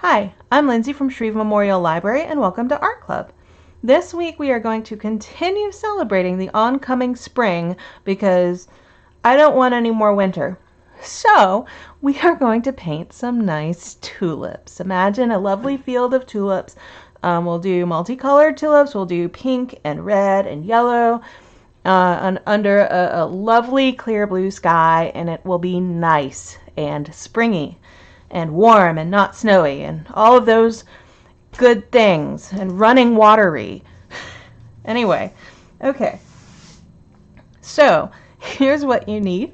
Hi, I'm Lindsay from Shreve Memorial Library and welcome to Art Club. This week we are going to continue celebrating the oncoming spring because I don't want any more winter. So we are going to paint some nice tulips. Imagine a lovely field of tulips. We'll do multicolored tulips. We'll do pink and red and yellow under a lovely clear blue sky, and it will be nice and springy and warm and not snowy and all of those good things and running watery. Anyway, okay. So here's what you need.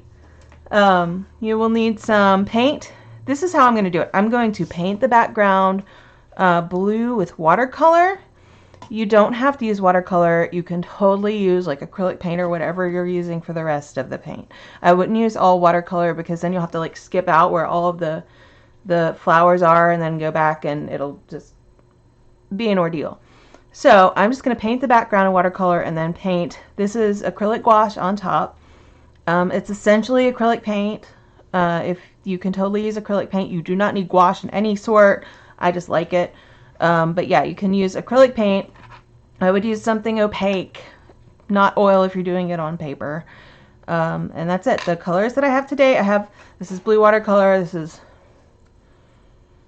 You will need some paint. This is how I'm going to do it. I'm going to paint the background blue with watercolor. You don't have to use watercolor. You can totally use like acrylic paint or whatever you're using for the rest of the paint. I wouldn't use all watercolor because then you'll have to like skip out where all of the flowers are and then go back and it'll just be an ordeal. So I'm just going to paint the background in watercolor and then paint. This is acrylic gouache on top. It's essentially acrylic paint. If you can totally use acrylic paint, you do not need gouache in any sort. I just like it. But yeah, you can use acrylic paint. I would use something opaque, not oil if you're doing it on paper. And that's it. The colors that I have today, this is blue watercolor.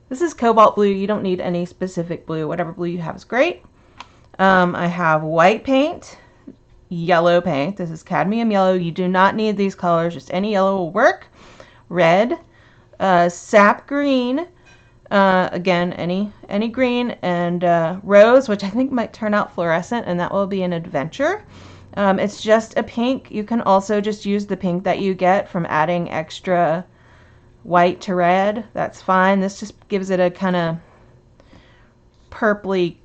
This is cobalt blue. You don't need any specific blue. Whatever blue you have is great. I have white paint, yellow paint. This is cadmium yellow. You do not need these colors. Just any yellow will work. Red, sap green. Again, any green, and rose, which I think might turn out fluorescent, and that will be an adventure. It's just a pink. You can also just use the pink that you get from adding extra white to red. That's fine. This just gives it a kind of purpley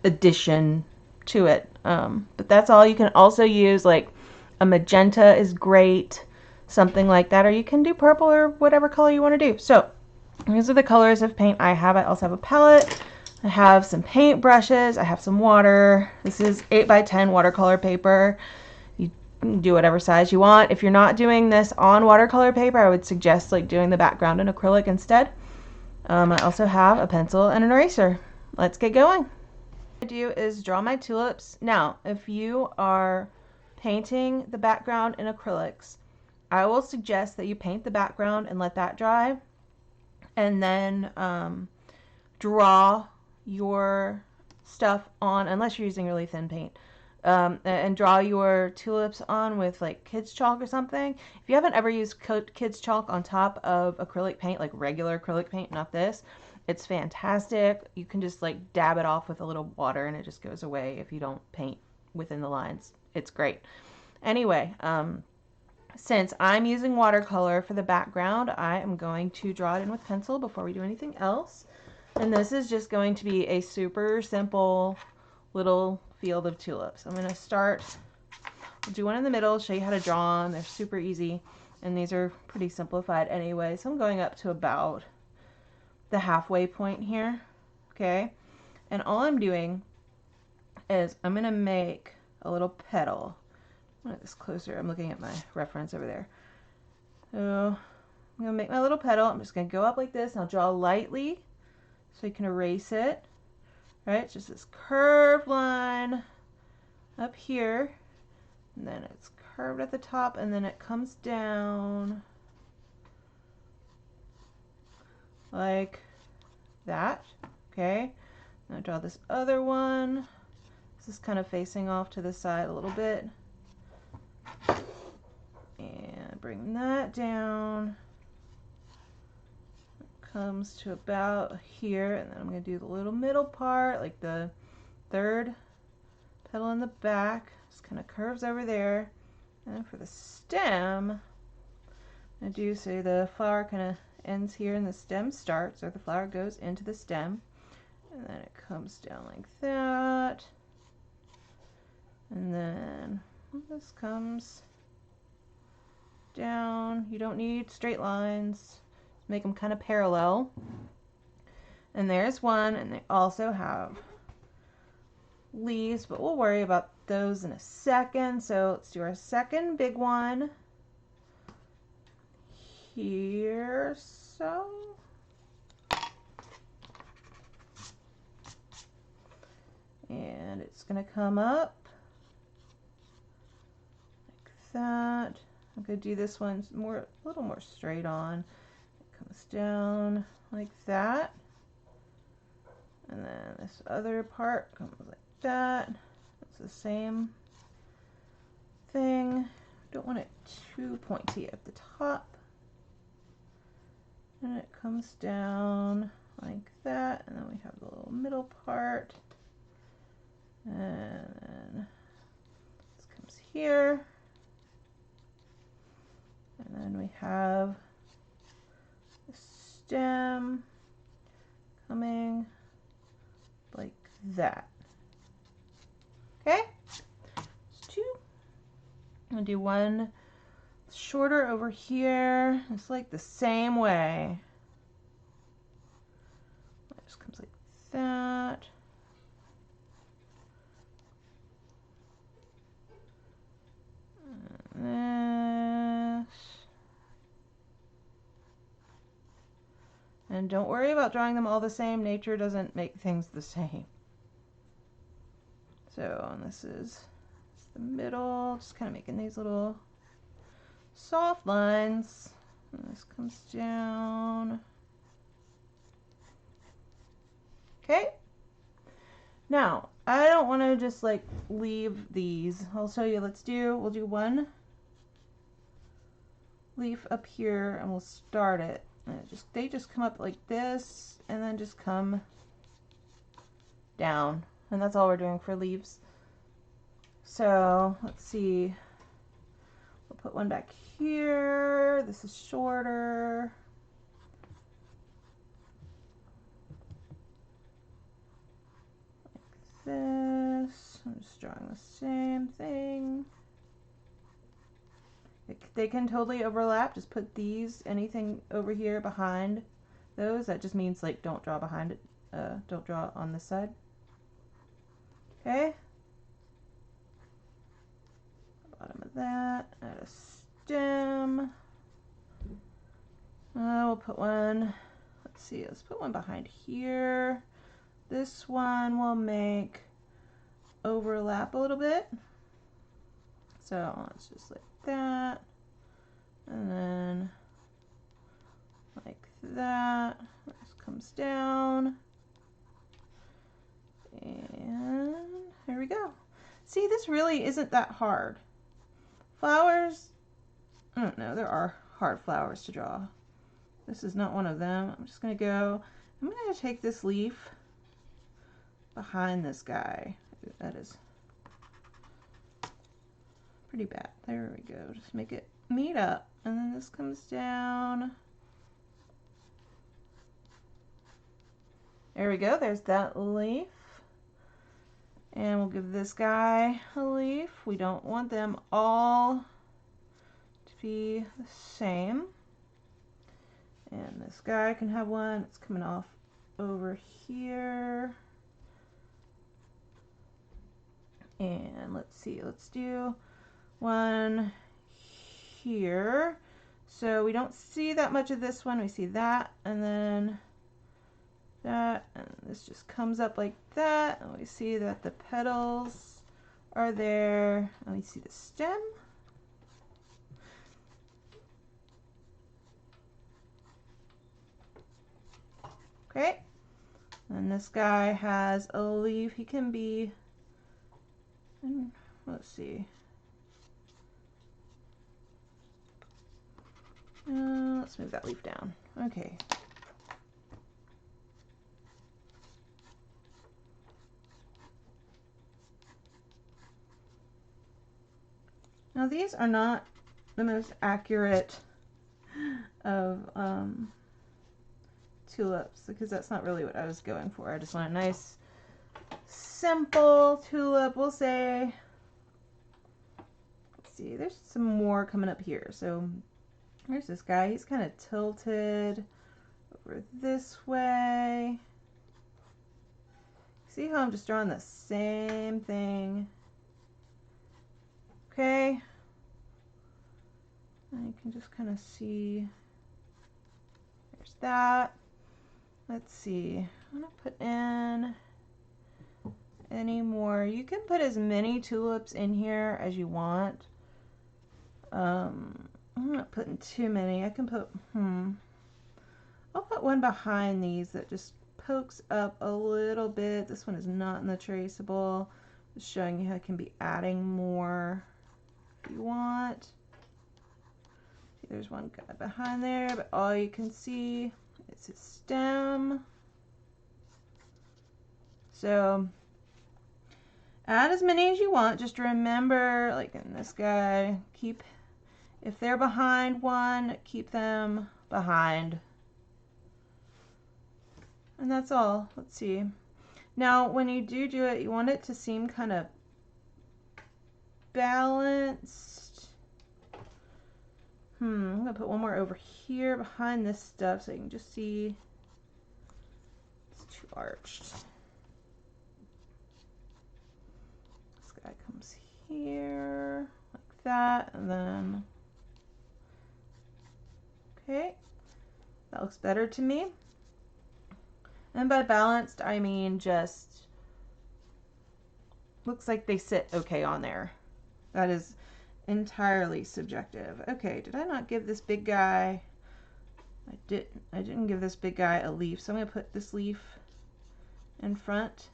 addition to it. But that's all. You can also use like a magenta is great, something like that, or you can do purple or whatever color you want to do. So these are the colors of paint I have. I also have a palette. I have some paint brushes. I have some water. This is 8x10 watercolor paper. You can do whatever size you want. If you're not doing this on watercolor paper, I would suggest like doing the background in acrylic instead. I also have a pencil and an eraser. Let's get going. What I do is draw my tulips. Now, if you are painting the background in acrylics, I will suggest that you paint the background and let that dry, and then draw your stuff on, unless you're using really thin paint, and draw your tulips on with like kids chalk or something. If you haven't ever used kids chalk on top of acrylic paint, like regular acrylic paint, not this, it's fantastic. You can just like dab it off with a little water and it just goes away if you don't paint within the lines. It's great. Anyway, since I'm using watercolor for the background, I am going to draw it in with pencil before we do anything else. And this is just going to be a super simple little field of tulips. I'm going to start, I'll do one in the middle, show you how to draw them. They're super easy, and these are pretty simplified anyway. So I'm going up to about the halfway point here, okay? And all I'm doing is I'm going to make a little petal. Look at this closer. I'm looking at my reference over there. So I'm going to make my little petal. I'm just going to go up like this, and I'll draw lightly so you can erase it. Right? It's just this curved line up here, and then it's curved at the top, and then it comes down like that. Okay? Now draw this other one. This is kind of facing off to the side a little bit. And bring that down. It comes to about here, and then I'm going to do the little middle part, like the third petal in the back. Just kind of curves over there. And for the stem, I do say the flower kind of ends here and the stem starts, or the flower goes into the stem. And then it comes down like that. And then this comes down. You don't need straight lines. Make them kind of parallel. And there's one, and they also have leaves, but we'll worry about those in a second. So let's do our second big one here. So it's going to come up like that. I'm going to do this one a little more straight on. It comes down like that. And then this other part comes like that. It's the same thing. Don't want it too pointy at the top. And it comes down like that. And then we have the little middle part. And then this comes here. And then we have the stem coming like that. Okay? There's two. I'm going to do one shorter over here. It's like the same way. It just comes like that. And this. And don't worry about drawing them all the same. Nature doesn't make things the same. So, and this is the middle. Just kind of making these little soft lines. And this comes down. Okay. Now, I don't want to just like leave these. I'll show you. We'll do one leaf up here and we'll start it. And they just come up like this and then just come down. And that's all we're doing for leaves. So let's see. We'll put one back here. This is shorter. Like this. I'm just drawing the same thing. They can totally overlap. Just put anything over here behind those. That just means like don't draw behind it. Don't draw on this side. Okay. Bottom of that. Add a stem. We'll put one. Let's see. Let's put one behind here. This one will make overlap a little bit. So it's just like that, and then like that. This comes down, and here we go. See, this really isn't that hard. Flowers, I don't know, there are hard flowers to draw. This is not one of them. I'm just going to take this leaf behind this guy. That is pretty bad. There we go. Just make it meet up. And then this comes down. There we go. There's that leaf. And we'll give this guy a leaf. We don't want them all to be the same. And this guy can have one. It's coming off over here. And let's see. Let's do one here. So we don't see that much of this one. We see that, and then that, and this just comes up like that, and we see that the petals are there, and we see the stem. Okay, and this guy has a leaf. He can be, let's see. Let's move that leaf down. Okay. Now these are not the most accurate of tulips, because that's not really what I was going for. I just want a nice, simple tulip. We'll say, let's see, there's some more coming up here. So there's this guy. He's kind of tilted over this way. See how I'm just drawing the same thing? Okay. And you can just kind of see. There's that. Let's see. I'm going to put in any more. You can put as many tulips in here as you want. I'm not putting too many. I can put, I'll put one behind these that just pokes up a little bit. This one is not in the traceable. Just showing you how I can be adding more if you want. See, there's one guy behind there, but all you can see is his stem. So add as many as you want. Just remember, like in this guy, if they're behind one, keep them behind. And that's all. Let's see. Now, when you do it, you want it to seem kind of balanced. I'm going to put one more over here behind this stuff so you can just see it's too arched. This guy comes here like that, and then, okay, that looks better to me. And by balanced, I mean just looks like they sit okay on there. That is entirely subjective. Okay, did I not give this big guy? I didn't give this big guy a leaf, so I'm going to put this leaf in front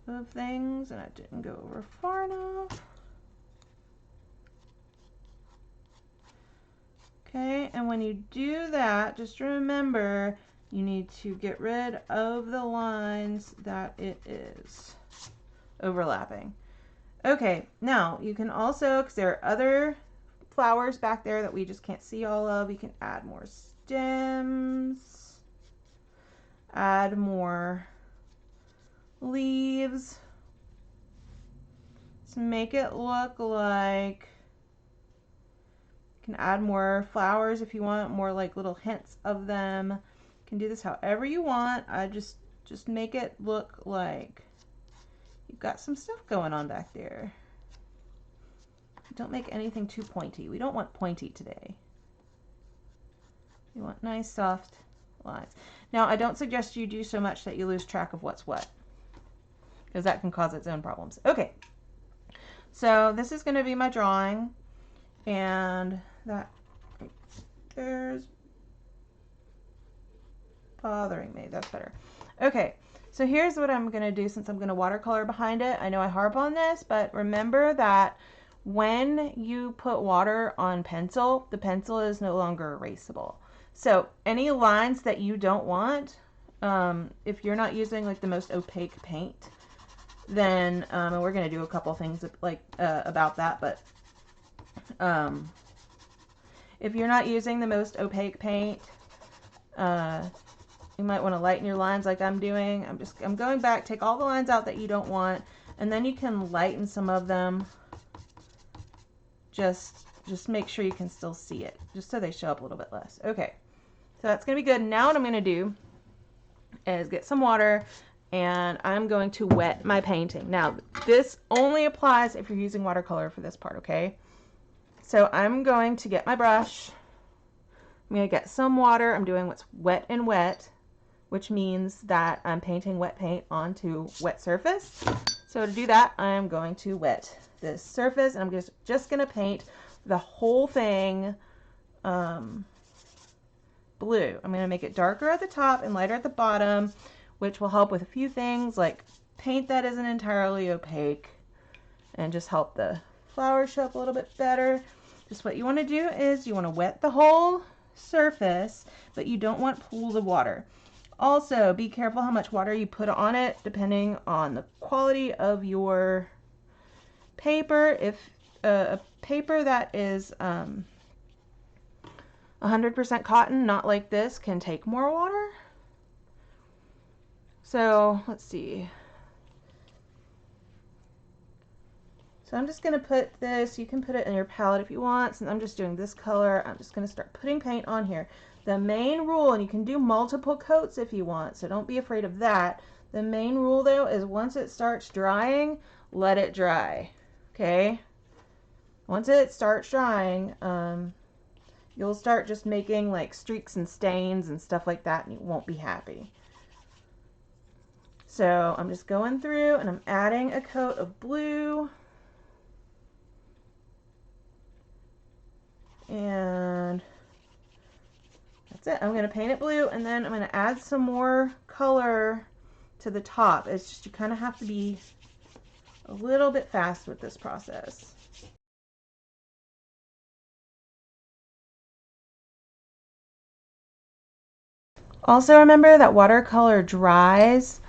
of things, and I didn't go over far enough. Okay, and when you do that, just remember you need to get rid of the lines that it is overlapping. Okay, now you can also, because there are other flowers back there that we just can't see all of, you can add more stems, add more leaves to make it look like, you can add more flowers if you want, more like little hints of them. You can do this however you want. I just make it look like you've got some stuff going on back there. Don't make anything too pointy. We don't want pointy today. We want nice soft lines. Now, I don't suggest you do so much that you lose track of what's what, because that can cause its own problems. Okay, so this is going to be my drawing, and that right there's bothering me. That's better. Okay, so here's what I'm going to do since I'm going to watercolor behind it. I know I harp on this, but remember that when you put water on pencil, the pencil is no longer erasable. So any lines that you don't want, if you're not using like the most opaque paint, then, and we're going to do a couple things like about that, but if you're not using the most opaque paint, you might want to lighten your lines like I'm doing. I'm going back, take all the lines out that you don't want, and then you can lighten some of them. Just make sure you can still see it, just so they show up a little bit less. Okay, so that's going to be good. Now what I'm going to do is get some water, and I'm going to wet my painting. Now, this only applies if you're using watercolor for this part, okay? So I'm going to get my brush. I'm going to get some water. I'm doing what's wet and wet, which means that I'm painting wet paint onto wet surface. So to do that, I'm going to wet this surface, and I'm just going to paint the whole thing blue. I'm going to make it darker at the top and lighter at the bottom, which will help with a few things like paint that isn't entirely opaque and just help the flowers show up a little bit better. Just what you want to do is you want to wet the whole surface, but you don't want pools of water. Also, be careful how much water you put on it depending on the quality of your paper. If a paper that is 100% cotton, not like this, can take more water. So let's see. So I'm just going to put this, you can put it in your palette if you want. Since I'm just doing this color, I'm just going to start putting paint on here. The main rule, and you can do multiple coats if you want, so don't be afraid of that. The main rule though is once it starts drying, let it dry. Okay? Once it starts drying, you'll start just making like streaks and stains and stuff like that, and you won't be happy. So I'm just going through and I'm adding a coat of blue. And that's it. I'm going to paint it blue, and then I'm going to add some more color to the top. It's just you kind of have to be a little bit fast with this process. Also remember that watercolor dries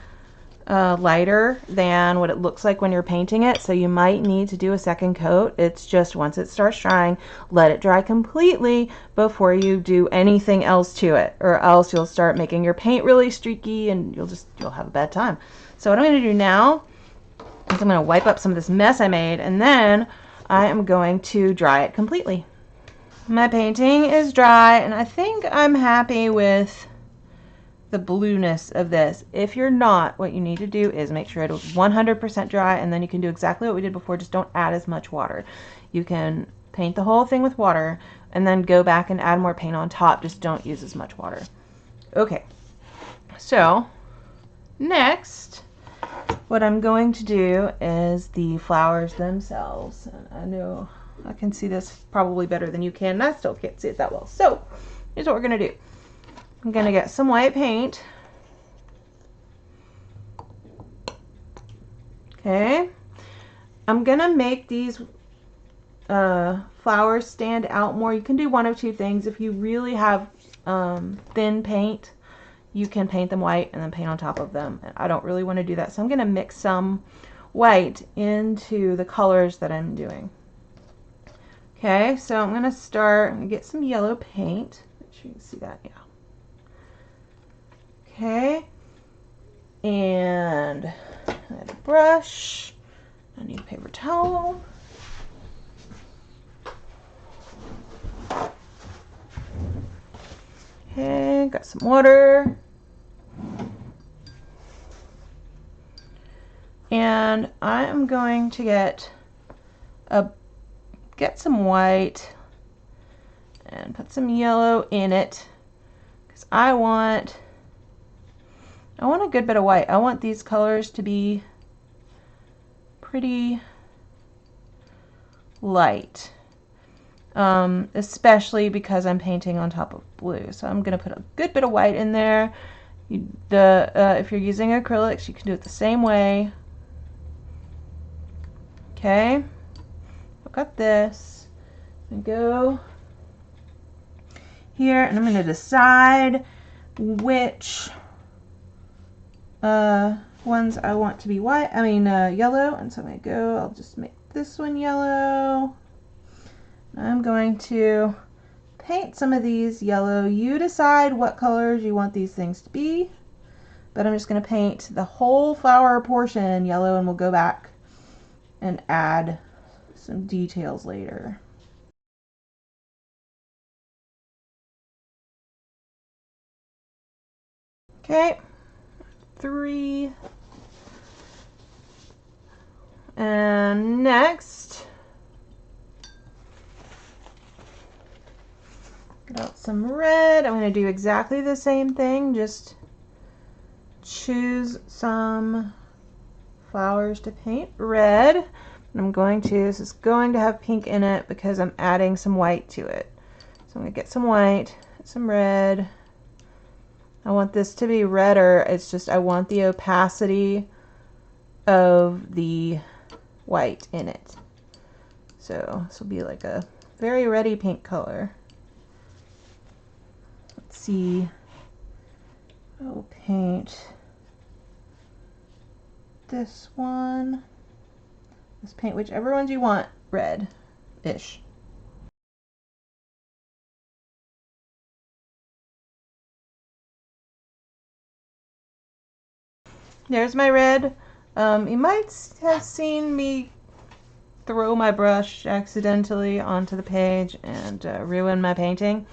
lighter than what it looks like when you're painting it, so you might need to do a second coat. It's just once it starts drying, let it dry completely before you do anything else to it, or else you'll start making your paint really streaky and you'll have a bad time. So what I'm going to do now is I'm going to wipe up some of this mess I made, and then I am going to dry it completely. My painting is dry, and I think I'm happy with the blueness of this. If you're not, what you need to do is make sure it is 100% dry, and then you can do exactly what we did before. Just don't add as much water. You can paint the whole thing with water and then go back and add more paint on top. Just don't use as much water. Okay, so next what I'm going to do is the flowers themselves. And I know I can see this probably better than you can, and I still can't see it that well. So here's what we're going to do. I'm going to get some white paint. Okay. I'm going to make these flowers stand out more. You can do one of two things. If you really have thin paint, you can paint them white and then paint on top of them. I don't really want to do that, so I'm going to mix some white into the colors that I'm doing. Okay, so I'm going to start and get some yellow paint. Make sure you can see that, yeah. Okay, and I have a brush. I need a paper towel. Okay, got some water. And I am going to get some white and put some yellow in it, because I want a good bit of white. I want these colors to be pretty light, especially because I'm painting on top of blue. So I'm going to put a good bit of white in there. If you're using acrylics, you can do it the same way. Okay, I've got this. I'm going to go here, and I'm going to decide which ones I want to be yellow, and so I'm going to go, I'll just make this one yellow. I'm going to paint some of these yellow. You decide what colors you want these things to be, but I'm just going to paint the whole flower portion yellow, and we'll go back and add some details later. Okay, 3. And next, get out some red. I'm going to do exactly the same thing, just choose some flowers to paint red. And this is going to have pink in it because I'm adding some white to it. So I'm going to get some white, some red. I want this to be redder. It's just I want the opacity of the white in it. So this will be like a very reddy pink color. Let's see. I'll paint this one. Let's paint whichever ones you want red-ish. There's my red. You might have seen me throw my brush accidentally onto the page and ruin my painting.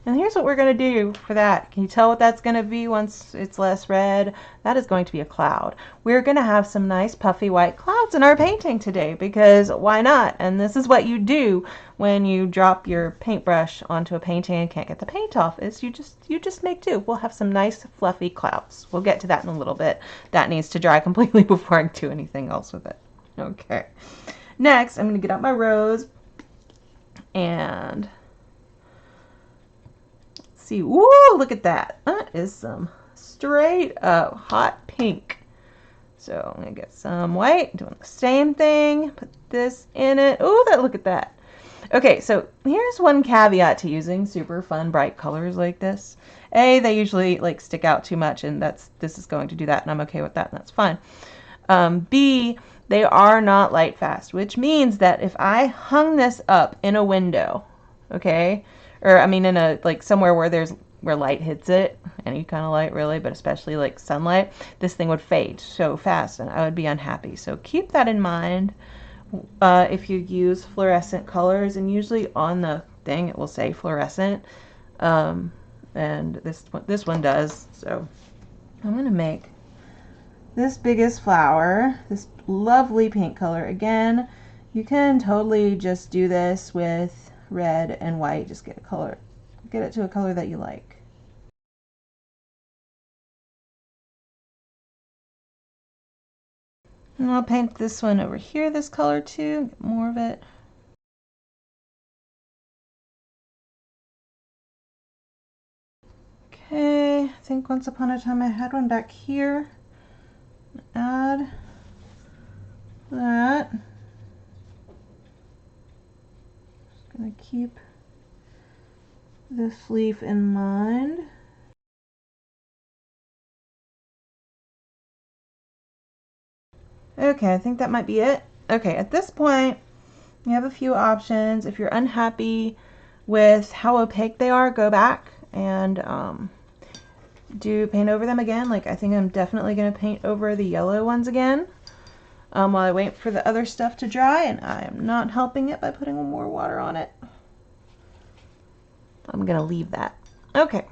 And here's what we're going to do for that. Can you tell what that's going to be once it's less red? That is going to be a cloud. We're going to have some nice puffy white clouds in our painting today, because why not? And this is what you do when you drop your paintbrush onto a painting and can't get the paint off, is you just make do. We'll have some nice fluffy clouds. We'll get to that in a little bit. That needs to dry completely before I do anything else with it. Okay. Next, I'm going to get out my rose and see. Ooh, look at that. That is some straight up hot pink. So I'm gonna get some white, doing the same thing, put this in it. Ooh, look at that. Okay, so here's one caveat to using super fun bright colors like this. A, they usually like stick out too much, and this is going to do that, and I'm okay with that, and that's fine. B, they are not light fast, which means that if I hung this up in a window, okay, or I mean in a like somewhere where light hits it, any kind of light really, but especially like sunlight, this thing would fade so fast and I would be unhappy. So keep that in mind if you use fluorescent colors, and usually on the thing it will say fluorescent, and this one does. So I'm gonna make this biggest flower, this lovely pink color. Again, you can totally just do this with red and white. Just get it to a color that you like. And I'll paint this one over here this color too, get more of it. Okay, I think once upon a time I had one back here. Add that. Just gonna keep this leaf in mind. Okay, I think that might be it. Okay, at this point, you have a few options. If you're unhappy with how opaque they are, go back and do paint over them again. Like I think I'm definitely going to paint over the yellow ones again while I wait for the other stuff to dry, and I am not helping it by putting more water on it. I'm going to leave that. Okay,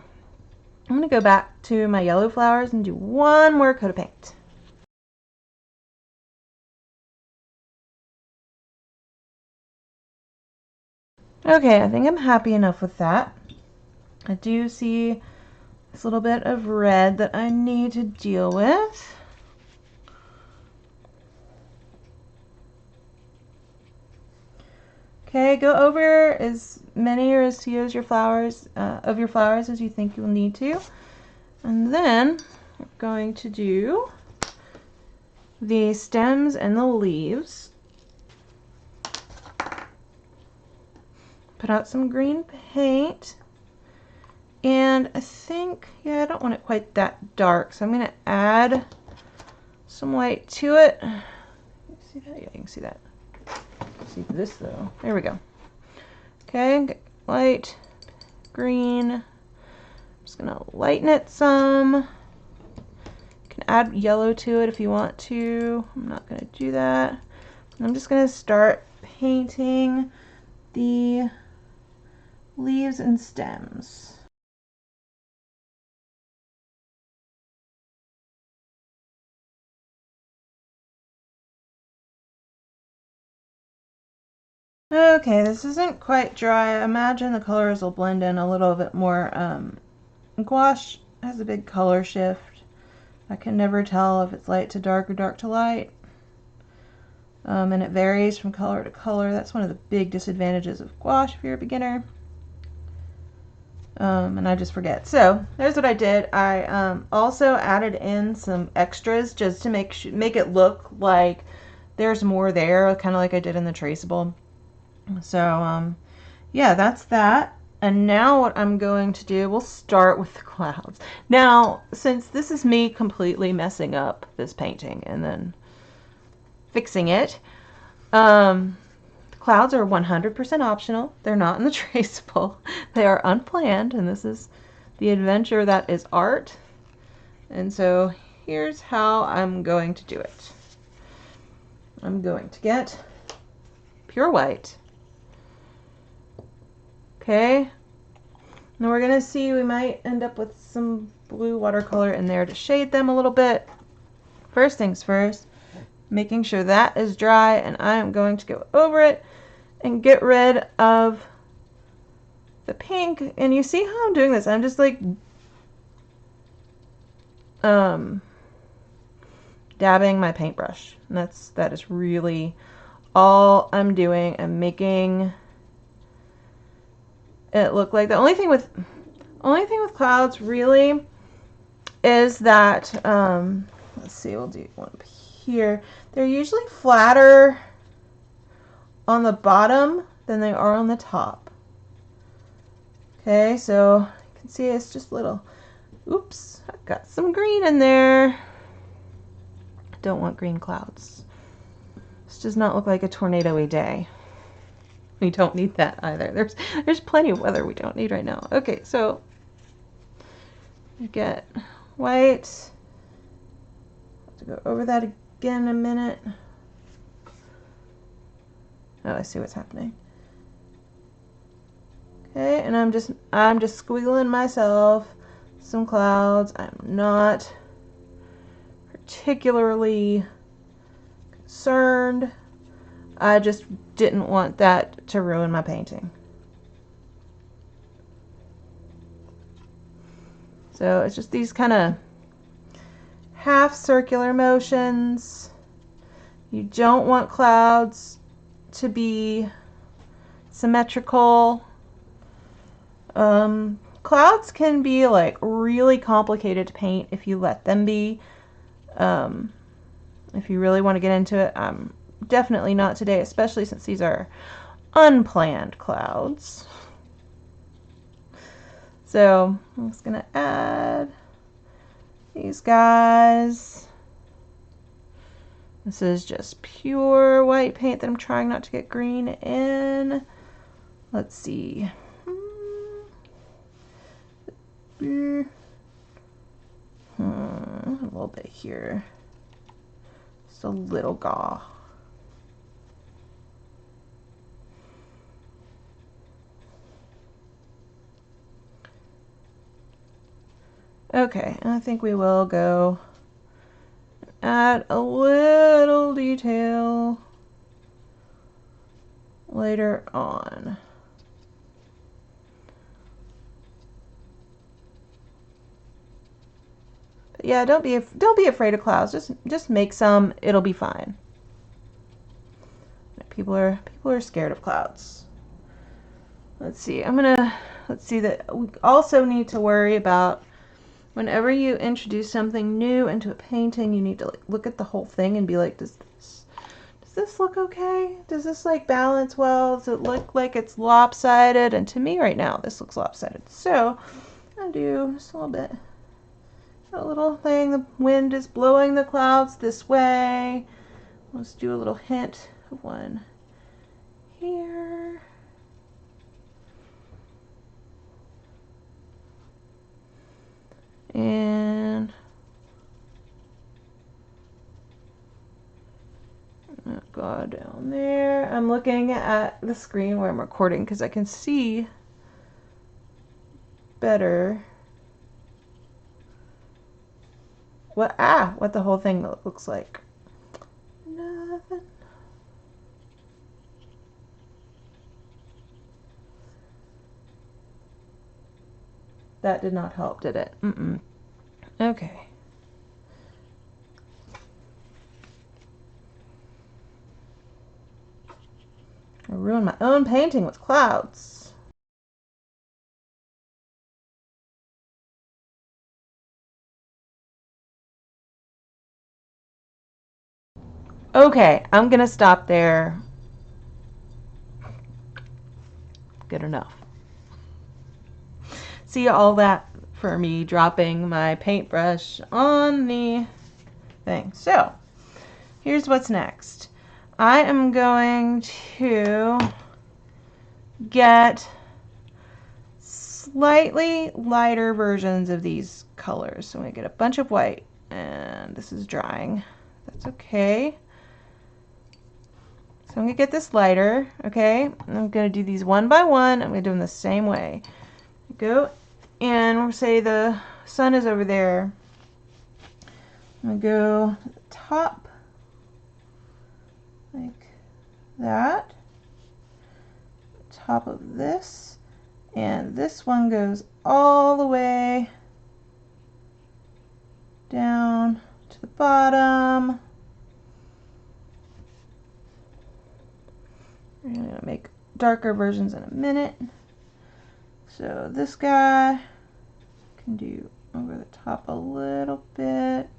I'm going to go back to my yellow flowers and do one more coat of paint. Okay, I think I'm happy enough with that. I do see this little bit of red that I need to deal with. Okay, go over as many or as few as your flowers as you think you'll need to. And then we're going to do the stems and the leaves. Put out some green paint. And I think, yeah, I don't want it quite that dark, so I'm going to add some white to it. See that? Yeah, you can see that. See this though. There we go. Okay, get white, green. I'm just going to lighten it some. You can add yellow to it if you want to. I'm not going to do that. I'm just going to start painting the leaves and stems. Okay, this isn't quite dry. I imagine the colors will blend in a little bit more. Gouache has a big color shift. I can never tell if it's light to dark or dark to light. And it varies from color to color. That's one of the big disadvantages of gouache if you're a beginner. And I just forget. So there's what I did. I also added in some extras just to make it look like there's more there, kind of like I did in the traceable. So yeah, that's that. And now what I'm going to do, we'll start with the clouds. Now, since this is me completely messing up this painting and then fixing it, clouds are 100% optional. They're not in the traceable. They are unplanned, and this is the adventure that is art. And so here's how I'm going to do it. I'm going to get pure white. Okay, Now we're gonna see, we might end up with some blue watercolor in there to shade them a little bit. First things first, making sure that is dry, and I am going to go over it and get rid of the pink. And you see how I'm doing this? I'm just like dabbing my paintbrush. And that is really all I'm doing. I'm making it look like the only thing with clouds really is that let's see, we'll do one up here. They're usually flatter on the bottom than they are on the top. Okay, so you can see it's just little, oops, I've got some green in there. Don't want green clouds. This does not look like a tornado-y day. We don't need that either. There's plenty of weather we don't need right now. Okay, so you get white. Have to go over that again in a minute. Oh, I see what's happening. Okay, and I'm just squiggling myself some clouds. I'm not particularly concerned. I just didn't want that to ruin my painting. So it's just these kind of half circular motions. You don't want clouds to be symmetrical. Clouds can be like really complicated to paint if you let them be. If you really want to get into it, definitely not today, especially since these are unplanned clouds. So I'm just gonna add these guys. This is just pure white paint that I'm trying not to get green in. Let's see. A little bit here. Just a little gaw. Okay, I think we will go add a little detail later on. But yeah, don't be afraid of clouds. Just make some. It'll be fine. People are scared of clouds. Let's see. Let's see that we also need to worry about whenever you introduce something new into a painting, you need to like look at the whole thing and be like, does this look okay? Does this like balance well? Does it look like it's lopsided? And to me right now, this looks lopsided. So I'll do just a little bit. A little thing, the wind is blowing the clouds this way. Let's do a little hint of one here. And go down there. I'm looking at the screen where I'm recording because I can see better what the whole thing looks like. Nothing. That did not help, did it? Okay. I ruined my own painting with clouds. Okay, I'm gonna stop there. Good enough. See all that for me dropping my paintbrush on the thing. So, here's what's next. I am going to get slightly lighter versions of these colors. So I'm going to get a bunch of white, and this is drying. That's okay. So I'm going to get this lighter, okay? I'm going to do these one by one. I'm going to do them the same way. Go, and we'll say the sun is over there. I'm going to go to the top, like that. Top of this, and this one goes all the way down to the bottom. We're going to make darker versions in a minute. So this guy can do over the top a little bit.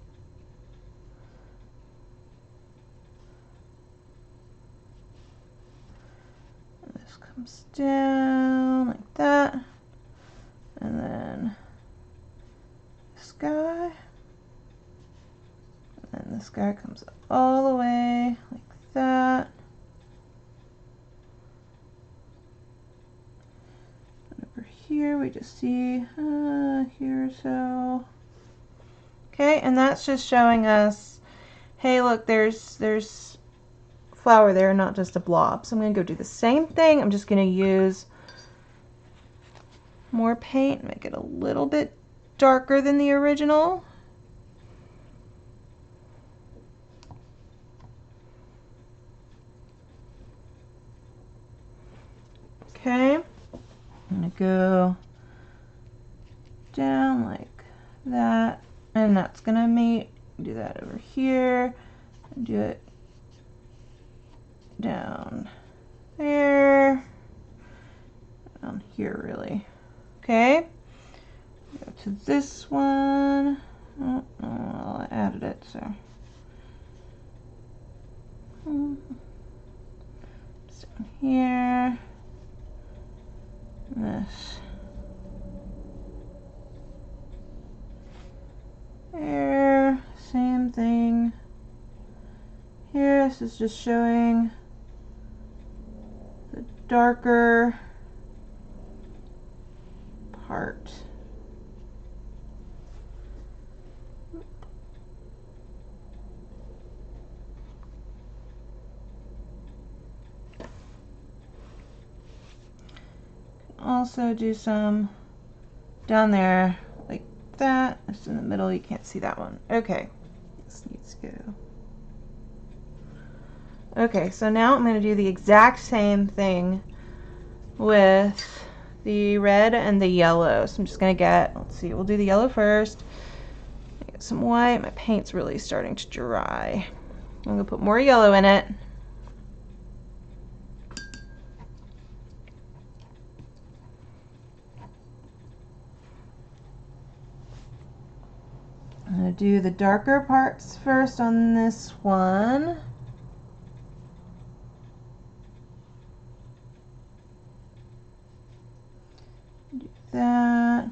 And this comes down like that. And then this guy. And this guy comes all the way like that. Here we just see here or so. Okay, and that's just showing us, hey, look, there's flower there, not just a blob. So I'm going to go do the same thing. I'm just going to use more paint, make it a little bit darker than the original. Okay, I'm going to go down like that, and that's going to do that over here, and do it down there, down here really. Okay, go to this one. Oh, well, I added it, so. It's down here. This. There, same thing. Here, this is just showing the darker part. Also do some down there like that. Just in the middle, you can't see that one. Okay, this needs to go. Okay, so now I'm going to do the exact same thing with the red and the yellow. So I'm just going to get, let's see, we'll do the yellow first. Get some white. My paint's really starting to dry. I'm going to put more yellow in it. I'm going to do the darker parts first on this one. Do that.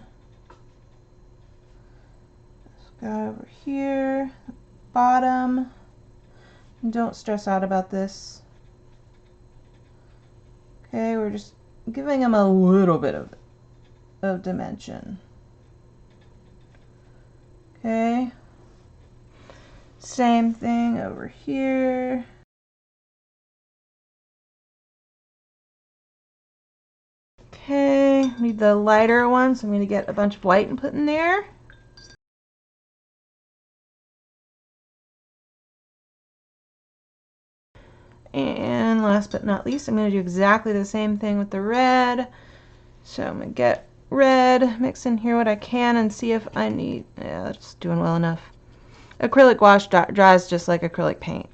This guy over here, the bottom. And don't stress out about this. Okay, we're just giving them a little bit of dimension. Okay, same thing over here. Okay, need the lighter one, so I'm going to get a bunch of white and put in there. And last but not least, I'm going to do exactly the same thing with the red. So I'm going to get red, mix in here what I can, and see if I need, yeah, that's doing well enough. Acrylic wash dries just like acrylic paint,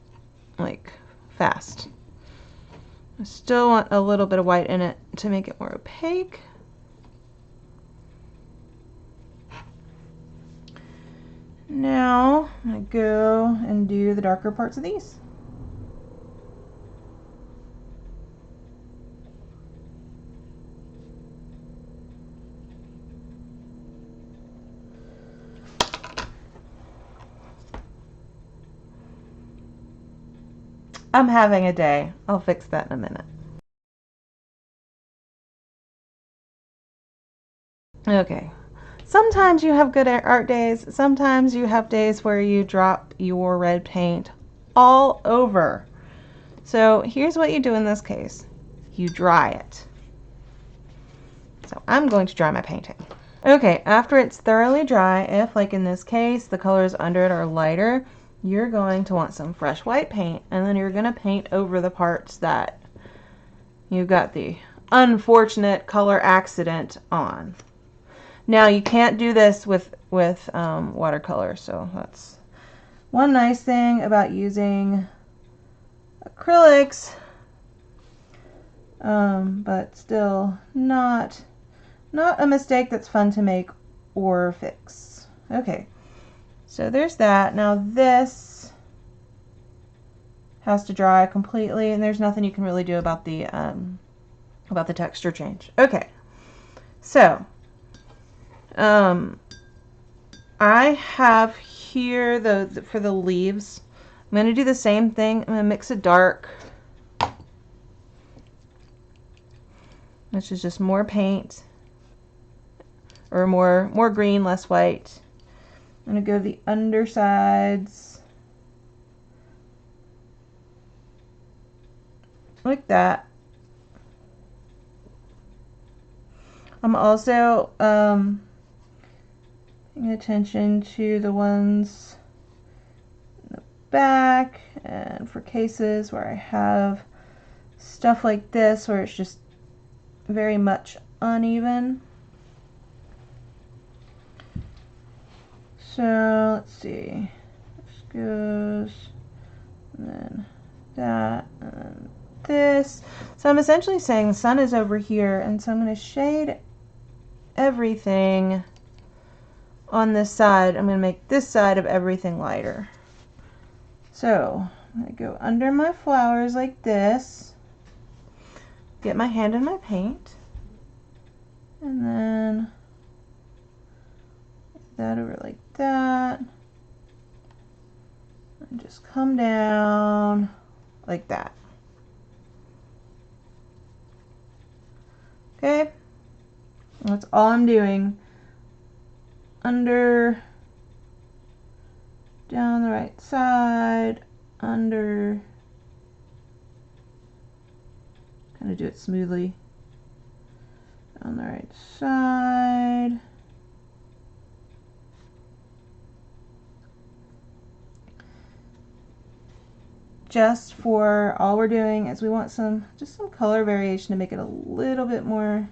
like fast. I still want a little bit of white in it to make it more opaque. Now I'm going to go and do the darker parts of these. I'm having a day. I'll fix that in a minute. Okay. Sometimes you have good art days. Sometimes you have days where you drop your red paint all over. So here's what you do in this case. You dry it. So I'm going to dry my painting. Okay, after it's thoroughly dry, if like in this case, the colors under it are lighter, you're going to want some fresh white paint, and then you're going to paint over the parts that you've got the unfortunate color accident on. Now you can't do this with watercolor, so that's one nice thing about using acrylics, but still not a mistake that's fun to make or fix. Okay, so there's that. Now this has to dry completely, and there's nothing you can really do about the texture change. Okay, so I have here for the leaves. I'm going to do the same thing. I'm going to mix a dark, which is just more paint, or more green, less white. I'm going to go the undersides like that. I'm also paying attention to the ones in the back, and for cases where I have stuff like this where it's just very much uneven. So let's see, this goes, and then that, and this. So I'm essentially saying the sun is over here, and so I'm going to shade everything on this side. I'm going to make this side of everything lighter. So I'm going to go under my flowers like this, get my hand in my paint, and then that over like that, and just come down like that. Okay, that's all I'm doing. Under, down the right side, under, kind of do it smoothly, on the right side, just for all we're doing is we want just some color variation to make it a little bit more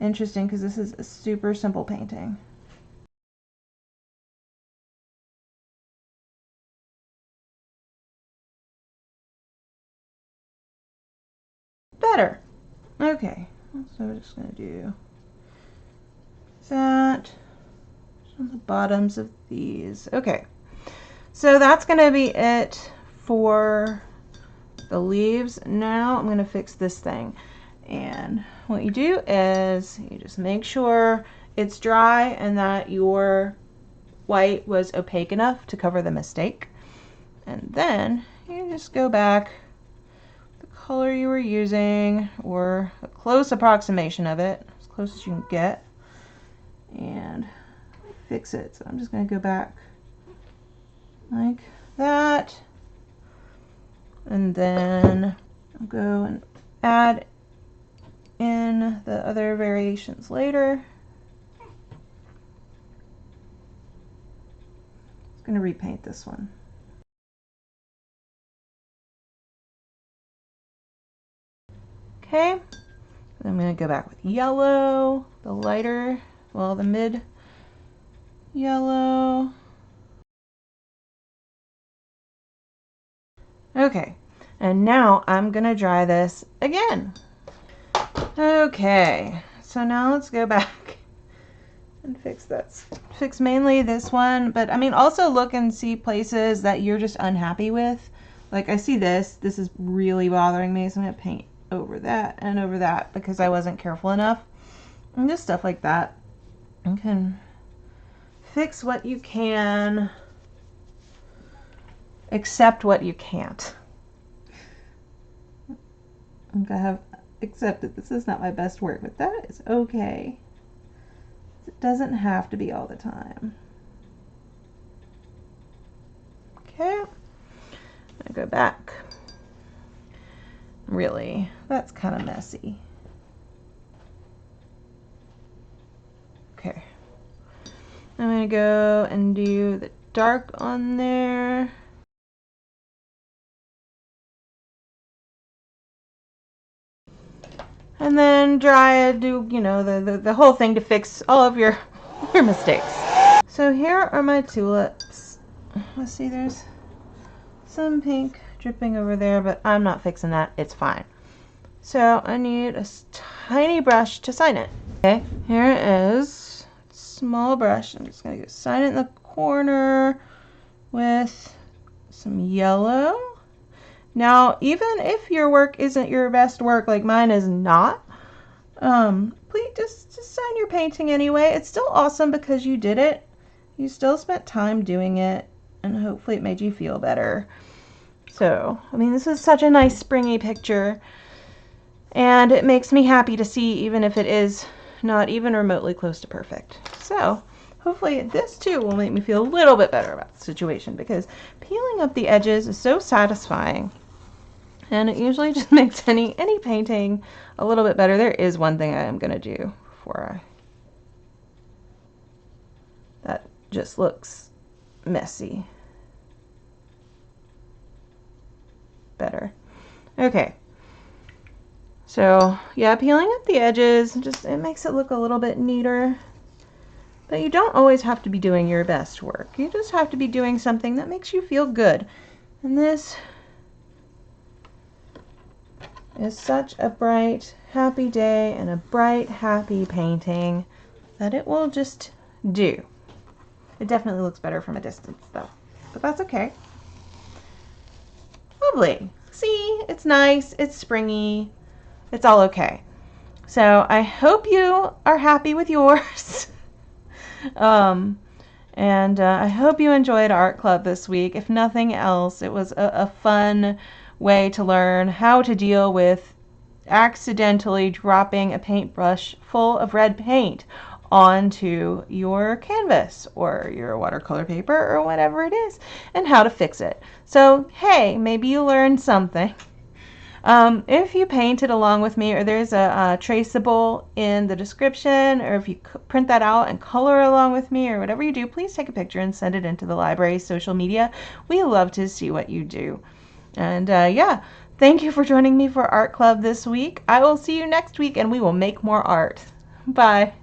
interesting, because this is a super simple painting. Better. Okay, so we're just going to do that on the bottoms of these. Okay, so that's going to be it for the leaves. Now I'm going to fix this thing, and what you do is you just make sure it's dry and that your white was opaque enough to cover the mistake, and then you just go back the color you were using, or a close approximation of it, as close as you can get, and fix it. So I'm just going to go back like that, and then I'll go and add in the other variations later. I'm going to repaint this one. Okay, then I'm going to go back with yellow, the lighter, well, the mid yellow. Okay, and now I'm going to dry this again. Okay, so now let's go back and fix this. Fix mainly this one, but I mean also look and see places that you're just unhappy with. Like I see this is really bothering me, so I'm going to paint over that and over that because I wasn't careful enough. And just stuff like that. You can fix what you can, accept what you can't. I have accepted this is not my best work, but that is okay. It doesn't have to be all the time. Okay, I go back. Really, that's kind of messy. gonna go and do the dark on there. And then dry it, do, you know, the whole thing to fix all of your mistakes. So here are my tulips. Let's see, there's some pink dripping over there, but I'm not fixing that. It's fine. So I need a tiny brush to sign it. Okay, here it is. Small brush. I'm just going to sign it in the corner with some yellow. Now, even if your work isn't your best work, like mine is not, please just sign your painting anyway. It's still awesome because you did it. You still spent time doing it, and hopefully it made you feel better. So, I mean, this is such a nice springy picture, and it makes me happy to see, even if it is not even remotely close to perfect. So, hopefully this too will make me feel a little bit better about the situation, because peeling up the edges is so satisfying. And it usually just makes any painting a little bit better. There is one thing I am going to do before that just looks messy. Better. Okay. So, yeah, peeling up the edges, it makes it look a little bit neater. But you don't always have to be doing your best work. You just have to be doing something that makes you feel good. And this is such a bright, happy day and a bright, happy painting that it will just do. It definitely looks better from a distance though, but that's okay. Lovely. See, it's nice, it's springy, it's all okay. So I hope you are happy with yours. And I hope you enjoyed Art Club this week. If nothing else, it was a fun way to learn how to deal with accidentally dropping a paintbrush full of red paint onto your canvas or your watercolor paper or whatever it is, and how to fix it. So hey, maybe you learned something. If you painted along with me, or there's a traceable in the description, or if you print that out and color along with me, or whatever you do, please take a picture and send it into the library's social media. We love to see what you do. And yeah, thank you for joining me for Art Club this week. I will see you next week, and we will make more art. Bye.